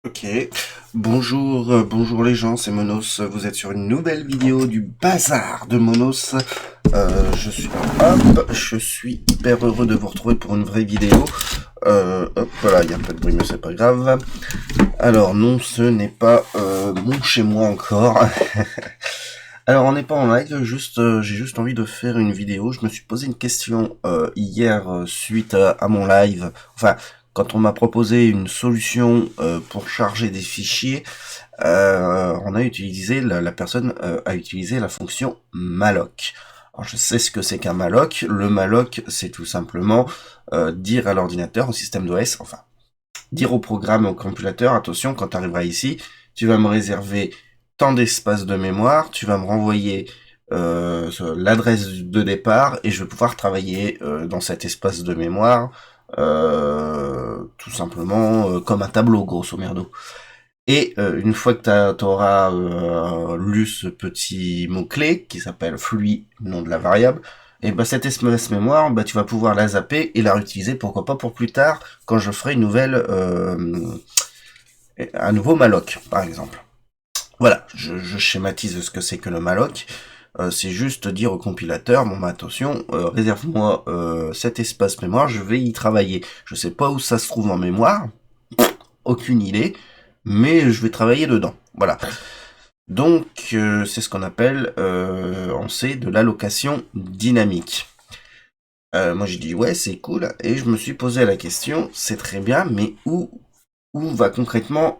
Ok, bonjour les gens, c'est Monos, vous êtes sur une nouvelle vidéo du bazar de Monos. Je suis hyper heureux de vous retrouver pour une vraie vidéo. Hop, voilà, il y a un peu de bruit mais c'est pas grave. Alors non, ce n'est pas mon chez moi encore. Alors on n'est pas en live, j'ai juste envie de faire une vidéo. Je me suis posé une question hier suite à mon live. Enfin, quand on m'a proposé une solution pour charger des fichiers, on a utilisé la personne a utilisé la fonction malloc. Alors je sais ce que c'est qu'un malloc. Le malloc, c'est tout simplement dire à l'ordinateur, au système d'OS, enfin dire au programme, au compilateur, attention, quand tu arriveras ici, tu vas me réserver tant d'espace de mémoire, tu vas me renvoyer l'adresse de départ et je vais pouvoir travailler dans cet espace de mémoire tout simplement comme un tableau grosso merdo. Et une fois que tu auras lu ce petit mot-clé qui s'appelle fluid, nom de la variable, et ben cette espace mémoire, bah, tu vas pouvoir la zapper et la réutiliser, pourquoi pas pour plus tard, quand je ferai une nouvelle, un nouveau malloc, par exemple. Voilà, je schématise ce que c'est que le malloc. C'est juste dire au compilateur, bon bah attention, réserve-moi cet espace mémoire, je vais y travailler. Je sais pas où ça se trouve en mémoire, aucune idée, mais je vais travailler dedans. Voilà. Donc c'est ce qu'on appelle en C de l'allocation dynamique. Moi j'ai dit ouais c'est cool et je me suis posé la question, c'est très bien, mais où va concrètement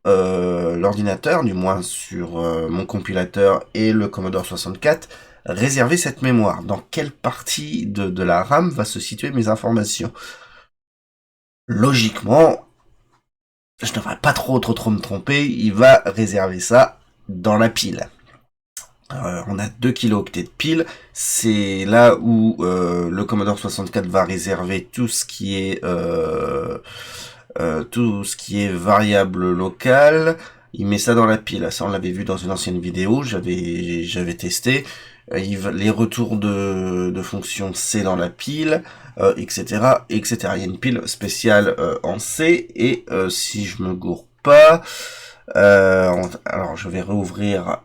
l'ordinateur, du moins sur mon compilateur et le Commodore 64, réserver cette mémoire? Dans quelle partie de la RAM va se situer mes informations? Logiquement, je ne devrais pas trop me tromper, il va réserver ça dans la pile. On a 2 kilooctets de pile, c'est là où le Commodore 64 va réserver tout ce qui est variable locale. Il met ça dans la pile. Ça, on l'avait vu dans une ancienne vidéo. J'avais testé. Les retours de fonctions C dans la pile, etc., etc. Il y a une pile spéciale en C et si je me gourre pas, alors je vais réouvrir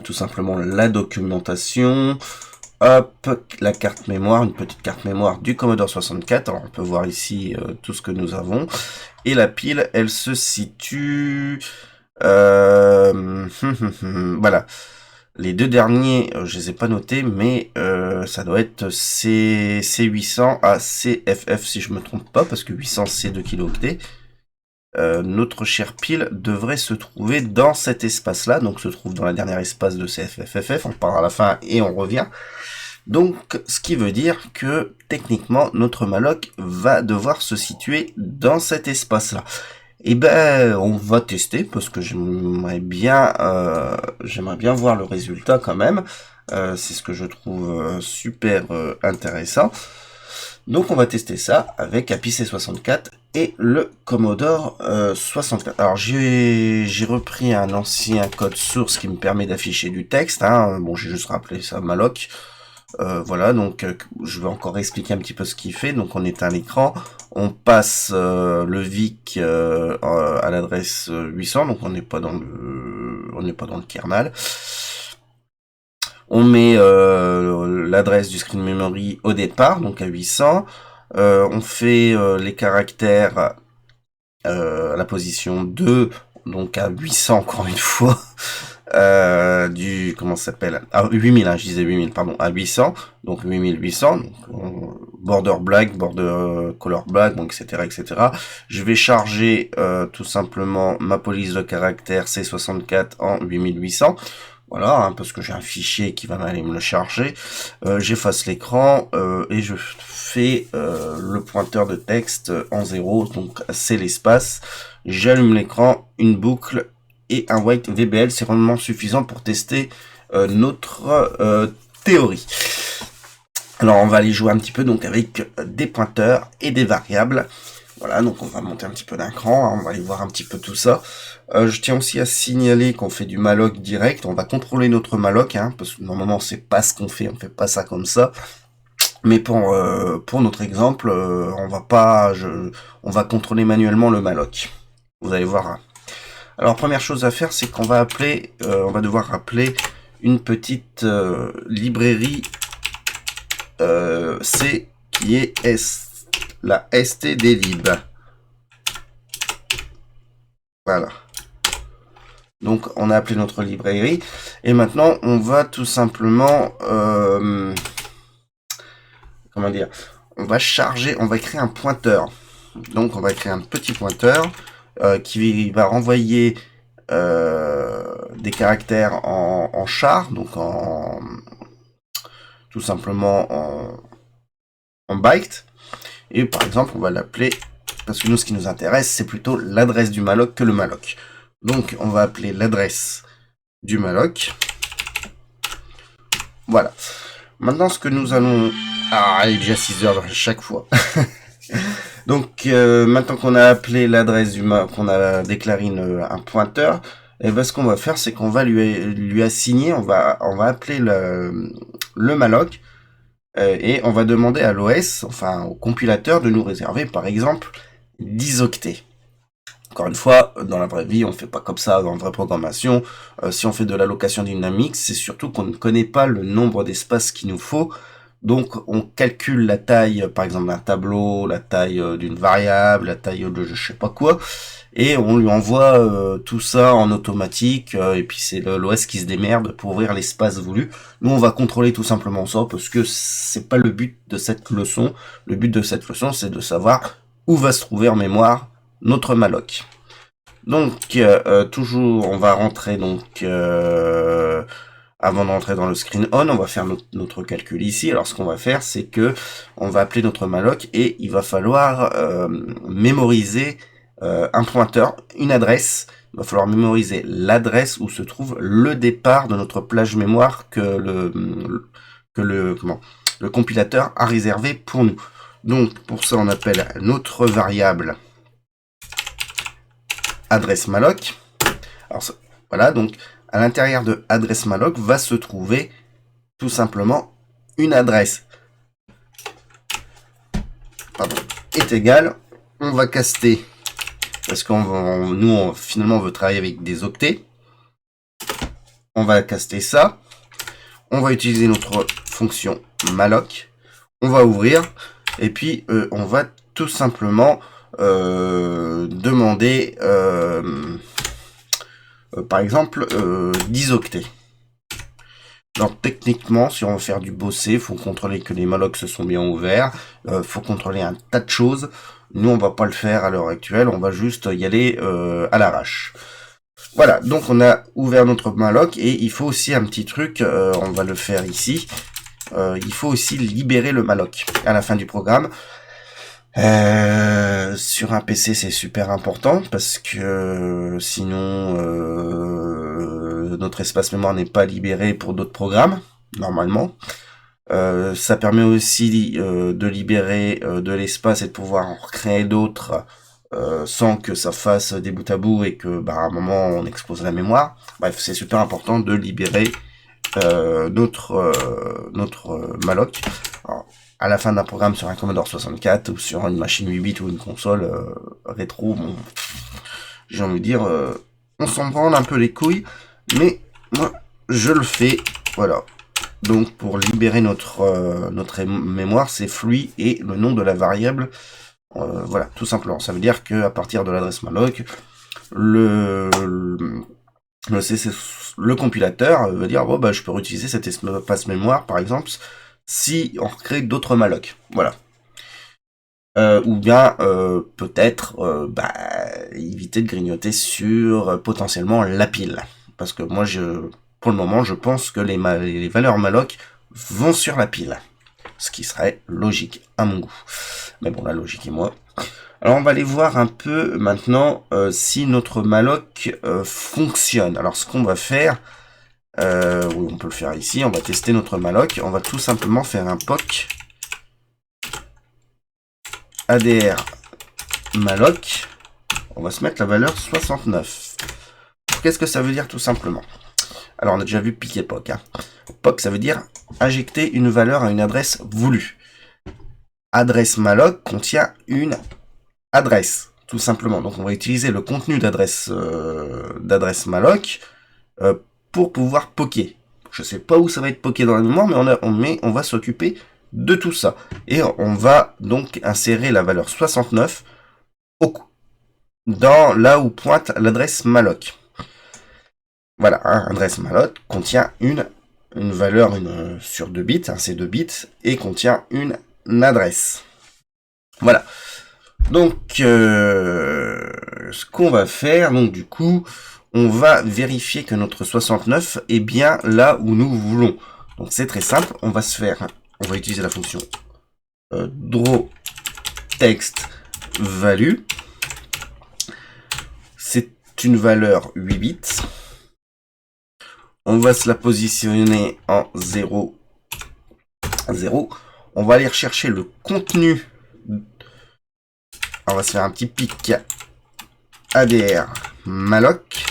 tout simplement la documentation. Hop, la carte mémoire, une petite carte mémoire du Commodore 64. Alors on peut voir ici tout ce que nous avons. Et la pile, elle se situe... voilà. Les deux derniers, je les ai pas notés, mais ça doit être C800 à CFF si je me trompe pas, parce que 800 c'est 2 kilooctets. Notre chère pile devrait se trouver dans cet espace-là, donc se trouve dans la dernière espace de CFFFF, on part à la fin et on revient. Donc, ce qui veut dire que, techniquement, notre malloc va devoir se situer dans cet espace-là. Et ben, on va tester, parce que j'aimerais bien voir le résultat quand même. C'est ce que je trouve super intéressant. Donc on va tester ça avec Happy C64 et le Commodore 64. Alors j'ai repris un ancien code source qui me permet d'afficher du texte. Hein. Bon, j'ai juste rappelé ça malloc. Voilà, donc je vais encore expliquer un petit peu ce qu'il fait. Donc on éteint l'écran, on passe le VIC à l'adresse 800, donc on n'est pas dans le kernel. On met l'adresse du screen memory au départ, donc à 800. On fait les caractères à la position 2, donc à 800 encore une fois. Comment ça s'appelle, à 8000, hein, je disais 8000, pardon, à 800, donc 8800, donc, border black, border color black, bon, etc., etc. Je vais charger tout simplement ma police de caractère C64 en 8800. Voilà, hein, parce que j'ai un fichier qui va aller me le charger. J'efface l'écran et je fais le pointeur de texte en 0, donc c'est l'espace. J'allume l'écran, une boucle et un wait VBL, c'est vraiment suffisant pour tester notre théorie. Alors on va aller jouer un petit peu donc avec des pointeurs et des variables. Voilà, donc on va monter un petit peu d'un cran, hein, on va aller voir un petit peu tout ça. Je tiens aussi à signaler qu'on fait du malloc direct, on va contrôler notre malloc, hein, parce que normalement c'est pas ce qu'on fait, on fait pas ça comme ça. Mais pour notre exemple, on va contrôler manuellement le malloc. Vous allez voir. Alors, première chose à faire, c'est qu'on va appeler, on va devoir appeler une petite librairie C qui est la stdlib. Voilà. Donc, on a appelé notre librairie. Et maintenant, on va tout simplement... comment dire? On va charger, on va créer un pointeur. Donc, on va créer un petit pointeur qui va renvoyer des caractères en char, donc tout simplement en byte. Et par exemple, on va l'appeler, parce que nous, ce qui nous intéresse, c'est plutôt l'adresse du malloc que le malloc. Donc, on va appeler l'adresse du malloc. Voilà. Maintenant, ce que nous allons... Ah, il est déjà 6 heures à chaque fois. Donc, maintenant qu'on a appelé l'adresse du malloc, qu'on a déclaré un pointeur, et ben, ce qu'on va faire, c'est qu'on va lui assigner, on va appeler le malloc, et on va demander à l'OS, enfin au compilateur, de nous réserver, par exemple, 10 octets. Encore une fois, dans la vraie vie, on fait pas comme ça dans la vraie programmation. Si on fait de l'allocation dynamique, c'est surtout qu'on ne connaît pas le nombre d'espaces qu'il nous faut. Donc, on calcule la taille, par exemple, d'un tableau, la taille d'une variable, la taille de je sais pas quoi, et on lui envoie tout ça en automatique, et puis c'est l'OS qui se démerde pour ouvrir l'espace voulu. Nous, on va contrôler tout simplement ça, parce que c'est pas le but de cette leçon. Le but de cette leçon, c'est de savoir où va se trouver en mémoire notre malloc. Donc, toujours, on va rentrer donc... avant de rentrer dans le screen on, on va faire notre calcul ici. Alors, ce qu'on va faire, c'est que on va appeler notre malloc et il va falloir mémoriser un pointeur, une adresse. Il va falloir mémoriser l'adresse où se trouve le départ de notre plage mémoire que le compilateur a réservé pour nous. Donc, pour ça, on appelle notre variable adresse malloc. Alors, voilà, donc à l'intérieur de adresse malloc va se trouver tout simplement une adresse. Pardon, est égale, on va caster, parce nous finalement on veut travailler avec des octets. On va caster ça. On va utiliser notre fonction malloc. On va ouvrir et puis on va tout simplement demander par exemple 10 octets. Donc techniquement, si on veut faire du bossé, il faut contrôler que les mallocs se sont bien ouverts, faut contrôler un tas de choses. Nous, on va pas le faire à l'heure actuelle, on va juste y aller à l'arrache. Voilà, donc on a ouvert notre malloc et il faut aussi un petit truc, on va le faire ici. Il faut aussi libérer le malloc à la fin du programme. Sur un PC, c'est super important parce que sinon notre espace mémoire n'est pas libéré pour d'autres programmes normalement. Ça permet aussi de libérer de l'espace et de pouvoir en créer d'autres sans que ça fasse des bouts à bout et que à un moment on expose la mémoire. Bref, c'est super important de libérer notre malloc. Alors, à la fin d'un programme sur un Commodore 64 ou sur une machine 8 bits ou une console rétro, bon, j'ai envie de dire, on s'en branle un peu les couilles, mais moi je le fais, voilà. Donc pour libérer notre mémoire, c'est flux et le nom de la variable, voilà, tout simplement. Ça veut dire que à partir de l'adresse malloc, le compilateur va dire bon je peux réutiliser cet espace mémoire par exemple si on recrée d'autres mallocs, voilà. Ou bien peut-être éviter de grignoter sur potentiellement la pile, parce que moi pour le moment je pense que les valeurs malloc vont sur la pile, ce qui serait logique à mon goût, mais bon la logique est moi. Alors on va aller voir un peu maintenant si notre malloc fonctionne. Alors ce qu'on va faire, oui, on peut le faire ici, on va tester notre malloc, on va tout simplement faire un POC ADR malloc, on va se mettre la valeur 69. Qu'est-ce que ça veut dire tout simplement? Alors on a déjà vu piquer POC. POC ça veut dire injecter une valeur à une adresse voulue. Adresse malloc contient une adresse, tout simplement. Donc on va utiliser le contenu d'adresse malloc pour pouvoir poker. Je sais pas où ça va être poké dans la mémoire, mais on va s'occuper de tout ça. Et on va donc insérer la valeur 69 dans là où pointe l'adresse malloc. Voilà, hein, adresse malloc contient une valeur sur 2 bits, hein, c'est 2 bits, et contient une adresse. Voilà. Donc, ce qu'on va faire, donc du coup, on va vérifier que notre 69 est bien là où nous voulons. Donc c'est très simple, on va utiliser la fonction draw text value. C'est une valeur 8 bits. On va se la positionner en 0, 0. On va aller rechercher le contenu. On va se faire un petit pic ADR malloc.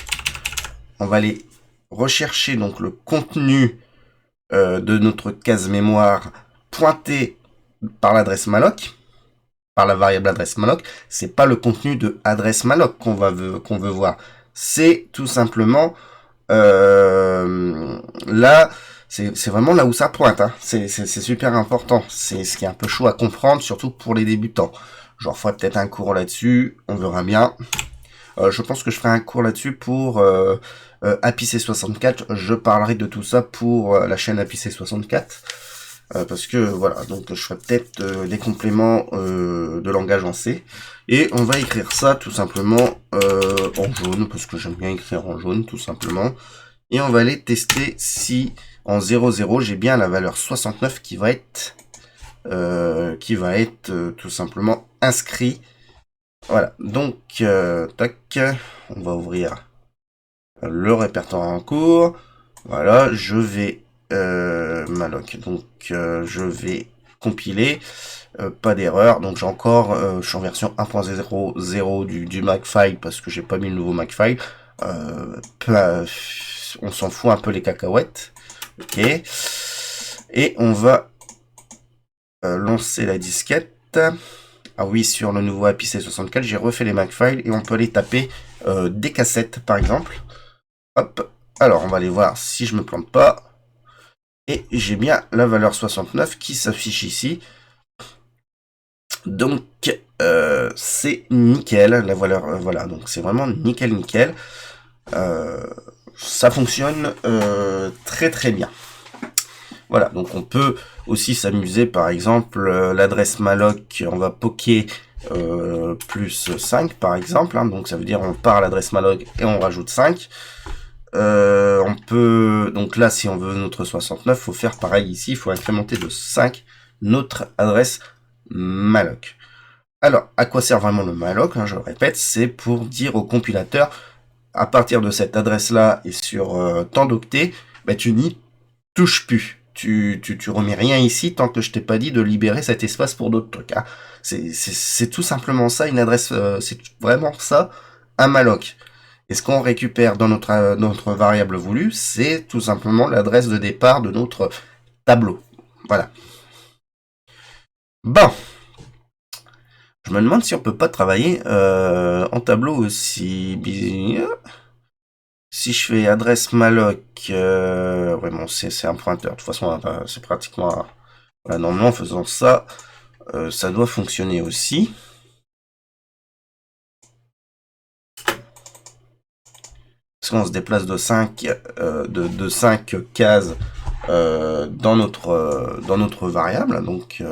On va aller rechercher donc le contenu de notre case mémoire pointé par l'adresse malloc, par la variable adresse malloc. C'est pas le contenu de adresse malloc qu'on veut voir. C'est tout simplement là, c'est vraiment là où ça pointe. Hein. C'est super important. C'est ce qui est un peu chaud à comprendre, surtout pour les débutants. J'en ferai peut-être un cours là-dessus. On verra bien. Je pense que je ferai un cours là-dessus pour APC64. Je parlerai de tout ça pour la chaîne APC64. Parce que voilà, donc je ferai peut-être des compléments de langage en C. Et on va écrire ça tout simplement en jaune, parce que j'aime bien écrire en jaune tout simplement. Et on va aller tester si en 00 j'ai bien la valeur 69 qui va être tout simplement inscrit. Voilà, donc tac, on va ouvrir le répertoire en cours. Voilà, je vais malloc, donc je vais compiler, pas d'erreur. Donc j'ai encore, je suis en version 1.00 du Makefile parce que j'ai pas mis le nouveau Makefile. On s'en fout un peu les cacahuètes. Ok, et on va lancer la disquette. Ah oui, sur le nouveau APC64, j'ai refait les Makefile et on peut aller taper des cassettes par exemple. Hop, alors on va aller voir si je me plante pas. Et j'ai bien la valeur 69 qui s'affiche ici. Donc c'est nickel, la valeur, voilà, donc c'est vraiment nickel. Ça fonctionne très très bien. Voilà, donc on peut aussi s'amuser, par exemple, l'adresse malloc, on va poker plus 5 par exemple, hein, donc ça veut dire on part à l'adresse malloc et on rajoute 5. On peut, donc là, si on veut notre 69, faut faire pareil ici, il faut incrémenter de 5 notre adresse malloc. Alors, à quoi sert vraiment le malloc, hein, je le répète, c'est pour dire au compilateur, à partir de cette adresse-là et sur tant d'octets, bah, tu n'y touches plus. Tu remets rien ici tant que je t'ai pas dit de libérer cet espace pour d'autres trucs. Hein. C'est tout simplement ça, une adresse, c'est vraiment ça, un malloc. Et ce qu'on récupère dans notre variable voulue, c'est tout simplement l'adresse de départ de notre tableau. Voilà. Bon. Je me demande si on peut pas travailler en tableau aussi. Si je fais adresse malloc, ouais, bon, c'est un pointeur. De toute façon, c'est pratiquement... Voilà, normalement, en faisant ça, ça doit fonctionner aussi. Parce qu'on se déplace de 5, de 5 cases dans notre variable. Donc,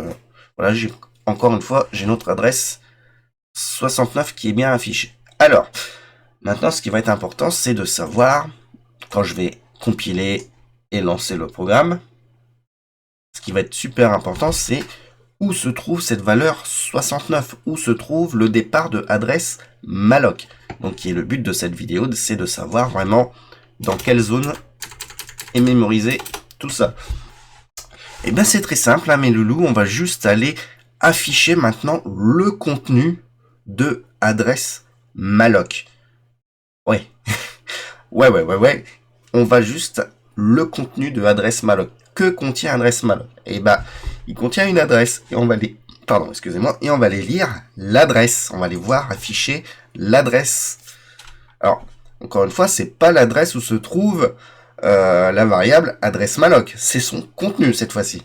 voilà, encore une fois, j'ai notre adresse 69 qui est bien affichée. Alors, maintenant, ce qui va être important, c'est de savoir, quand je vais compiler et lancer le programme, ce qui va être super important, c'est où se trouve cette valeur 69, où se trouve le départ de adresse malloc. Donc, qui est le but de cette vidéo, c'est de savoir vraiment dans quelle zone est mémorisé tout ça. Et bien, c'est très simple, hein, mes loulous, on va juste aller afficher maintenant le contenu de adresse malloc. Ouais. ouais. On va juste le contenu de adresse malloc. Que contient adresse malloc? Et bah, il contient une adresse et on va aller pardon, excusez-moi, et on va aller lire l'adresse. On va aller voir afficher l'adresse. Alors, encore une fois, c'est pas l'adresse où se trouve la variable adresse malloc. C'est son contenu cette fois-ci.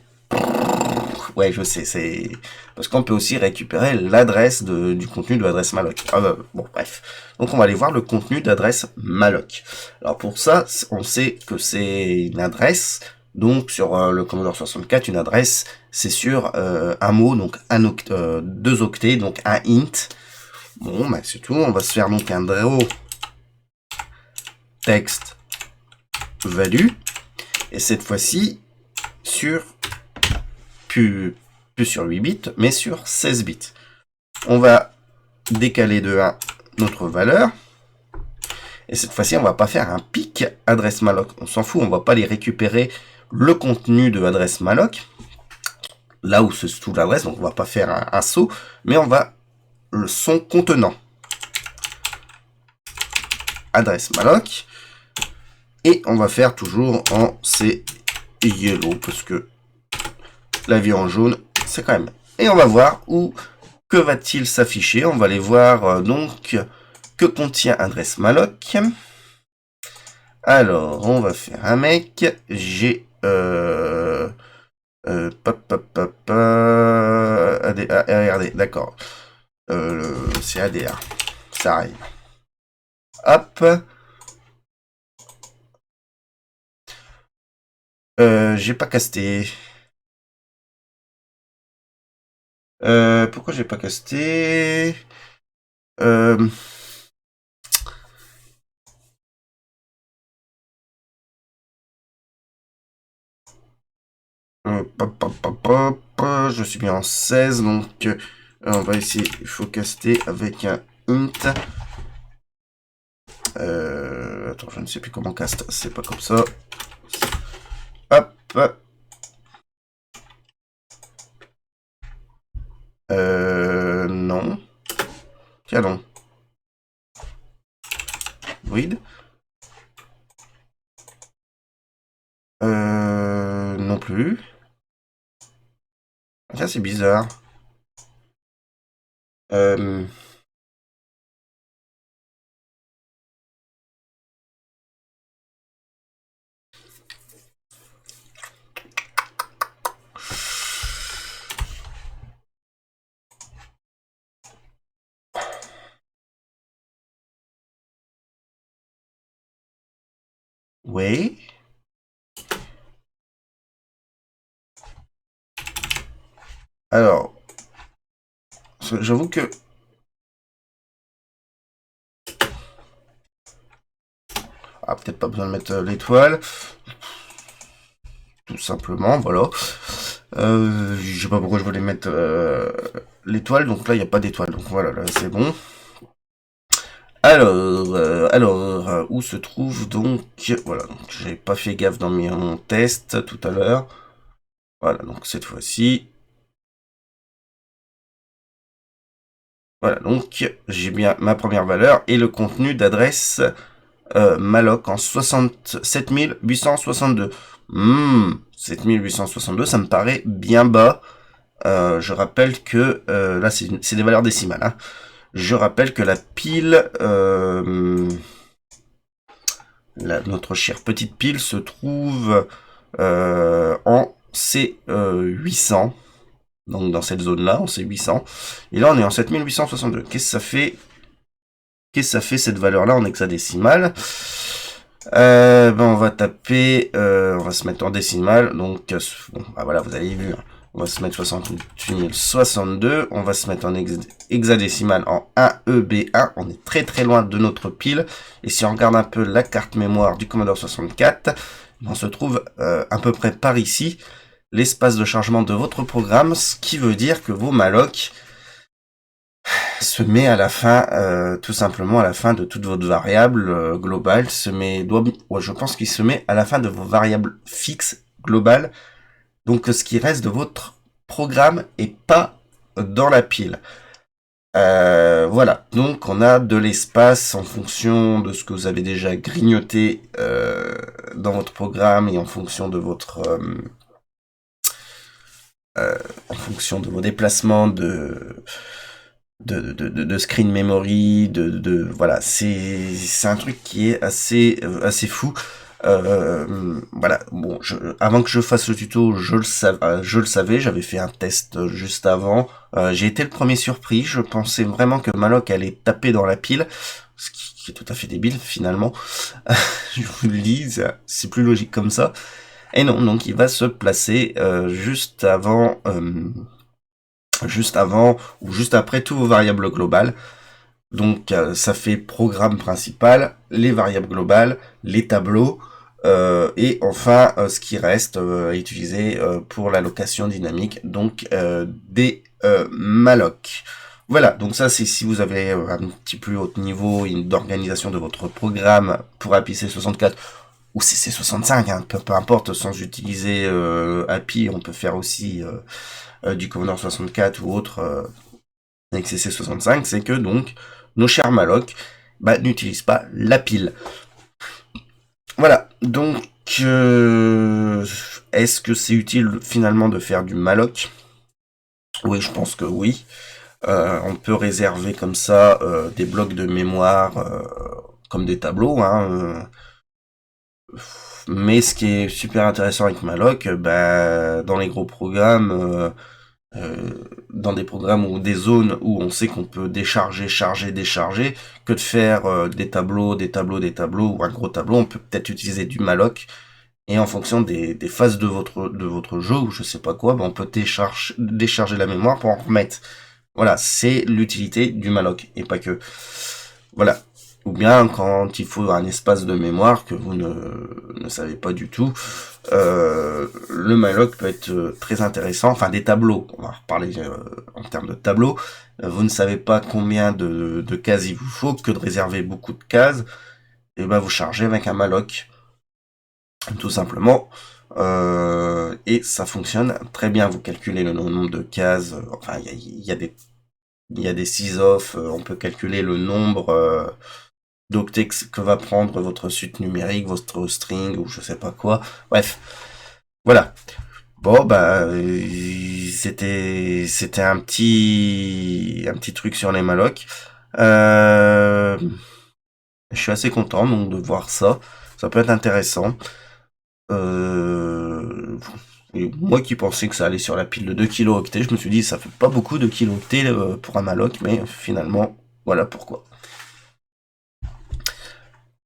Ouais, je sais, c'est parce qu'on peut aussi récupérer l'adresse du contenu de l'adresse malloc. Ah bah, bon, bref. Donc on va aller voir le contenu d'adresse malloc. Alors pour ça, on sait que c'est une adresse. Donc sur le Commodore 64, une adresse, c'est sur un mot, donc deux octets, donc un int. Bon, bah c'est tout. On va se faire donc un draw text value. Et cette fois-ci, sur plus sur 8 bits, mais sur 16 bits. On va décaler de 1 notre valeur. Et cette fois-ci, on va pas faire un pic adresse malloc. On s'en fout, on va pas aller récupérer le contenu de adresse malloc, là où se trouve l'adresse, donc on va pas faire un saut, mais on va son contenant. Adresse malloc. Et on va faire toujours en C yellow, parce que la vie en jaune, c'est quand même. Et on va voir où que va-t-il s'afficher. On va aller voir donc que contient adresse malloc. Alors, on va faire un mec. J'ai ARD, d'accord. C'est ADA. Ça arrive. Hop. J'ai pas casté. Pourquoi j'ai pas casté? Je suis bien en 16, donc on va essayer, il faut caster avec un int. Attends, je ne sais plus comment cast, c'est pas comme ça. Hop. Non. Tiens non. Void. Non plus. Tiens, c'est bizarre. Oui. Alors, j'avoue que peut-être pas besoin de mettre l'étoile. Tout simplement, voilà. Je sais pas pourquoi je voulais mettre l'étoile, donc là il n'y a pas d'étoile, donc voilà, là c'est bon. Alors, où se trouve donc, voilà, donc j'avais pas fait gaffe dans mon test tout à l'heure. Voilà, donc cette fois-ci. Voilà, donc j'ai bien ma première valeur et le contenu d'adresse malloc en 7862. 7862, ça me paraît bien bas. Je rappelle que là c'est des valeurs décimales. Hein. Je rappelle que la pile, notre chère petite pile se trouve en C800. Donc dans cette zone-là, en C800. Et là on est en 7862. Qu'est-ce que ça fait? Qu'est-ce que ça fait cette valeur-là en hexadécimal? On va taper, on va se mettre en décimale. Donc bon, bah voilà, vous avez vu. Hein. On va se mettre 68 062. On va se mettre en hexadécimal en 1EB1. On est très très loin de notre pile. Et si on regarde un peu la carte mémoire du Commodore 64, on se trouve à peu près par ici, l'espace de chargement de votre programme, ce qui veut dire que vos malloc se met à la fin, tout simplement à la fin de toute votre variable globale, je pense qu'il se met à la fin de vos variables fixes globales, donc ce qui reste de votre programme et pas dans la pile. Voilà, donc on a de l'espace en fonction de ce que vous avez déjà grignoté dans votre programme et en fonction de votre en fonction de vos déplacements de screen memory, voilà, c'est un truc qui est assez fou. Voilà, bon, avant que je fasse le tuto, je le savais, j'avais fait un test juste avant. J'ai été le premier surpris, je pensais vraiment que Maloc allait taper dans la pile, ce qui est tout à fait débile finalement. Je vous le dis, c'est plus logique comme ça. Et non, donc il va se placer juste avant ou juste après tous vos variables globales. Donc ça fait programme principal, les variables globales, les tableaux, et enfin ce qui reste à utiliser pour l'allocation dynamique, donc des malloc. Voilà, donc ça c'est si vous avez un petit plus haut niveau d'organisation de votre programme pour APC64 ou CC65, hein, peu importe, sans utiliser API, on peut faire aussi du Commodore 64 ou autre avec CC65, c'est que donc nos chers malloc n'utilisent pas la pile. Voilà, donc est-ce que c'est utile finalement de faire du malloc? Oui, je pense que oui. On peut réserver comme ça des blocs de mémoire comme des tableaux, hein, mais ce qui est super intéressant avec malloc, dans les gros programmes, dans des programmes ou des zones où on sait qu'on peut décharger, charger, décharger, que de faire des tableaux, ou un gros tableau, on peut peut-être utiliser du malloc, et en fonction des phases de votre jeu, ou je sais pas quoi, on peut décharger la mémoire pour en remettre. Voilà, c'est l'utilité du malloc, et pas que. Voilà. Ou bien quand il faut un espace de mémoire que vous ne savez pas du tout, le malloc peut être très intéressant. Enfin, des tableaux, on va reparler en termes de tableaux. Vous ne savez pas combien de cases il vous faut, que de réserver beaucoup de cases, et vous chargez avec un malloc, tout simplement. Et ça fonctionne très bien. Vous calculez le nombre de cases. Enfin, il y a des sys-off. On peut calculer le nombre d'octets que va prendre votre suite numérique, votre string ou je sais pas quoi. Bref, voilà. Bon, c'était un petit truc sur les malloc. Je suis assez content donc de voir ça. Ça peut être intéressant. Et moi qui pensais que ça allait sur la pile de 2 kilooctets, je me suis dit ça fait pas beaucoup de kilooctets pour un malloc, mais finalement, voilà pourquoi.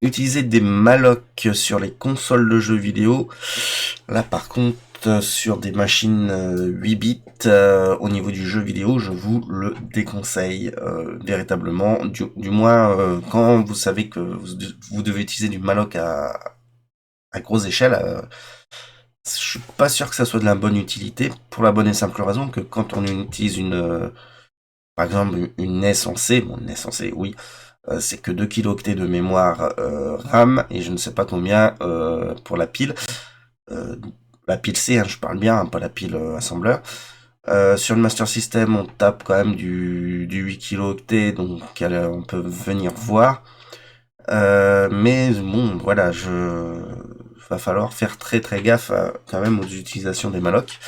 Utiliser des malloc sur les consoles de jeux vidéo. Là par contre, sur des machines 8 bits, au niveau du jeu vidéo, je vous le déconseille véritablement. Du moins, quand vous savez que vous devez utiliser du malloc à grosse échelle, je suis pas sûr que ça soit de la bonne utilité, pour la bonne et simple raison que quand on utilise par exemple une NES en C, bon, une NES en C, oui, c'est que 2 kilooctets de mémoire RAM, et je ne sais pas combien pour la pile. La pile C, hein, je parle bien, hein, pas la pile assembleur. Sur le Master System, on tape quand même du 8 kilooctets, donc on peut venir voir. Mais bon, voilà, va falloir faire très très gaffe quand même aux utilisations des malloc.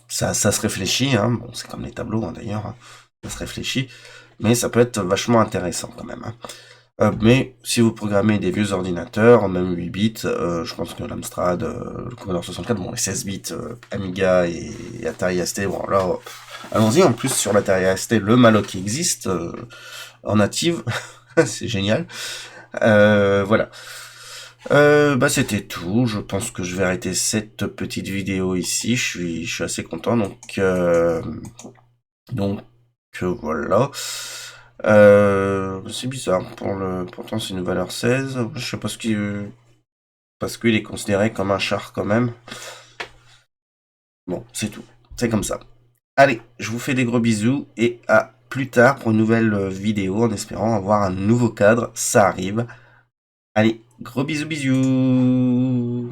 Ça se réfléchit, hein. Bon, c'est comme les tableaux hein, d'ailleurs, hein. Ça se réfléchit, mais ça peut être vachement intéressant quand même, hein. Mais si vous programmez des vieux ordinateurs, même 8 bits, je pense que l'Amstrad, le Commodore 64, bon les 16 bits, Amiga et Atari ST, bon là, allons-y, en plus sur l'Atari ST, le malloc existe en native, c'est génial. Voilà. C'était tout. Je pense que je vais arrêter cette petite vidéo ici. Je suis assez content. Donc voilà. C'est bizarre. Pourtant c'est une valeur 16. Je sais pas parce qu'il est considéré comme un char quand même. Bon, c'est tout. C'est comme ça. Allez, je vous fais des gros bisous et à plus tard pour une nouvelle vidéo en espérant avoir un nouveau cadre. Ça arrive. Allez, gros bisous bisous.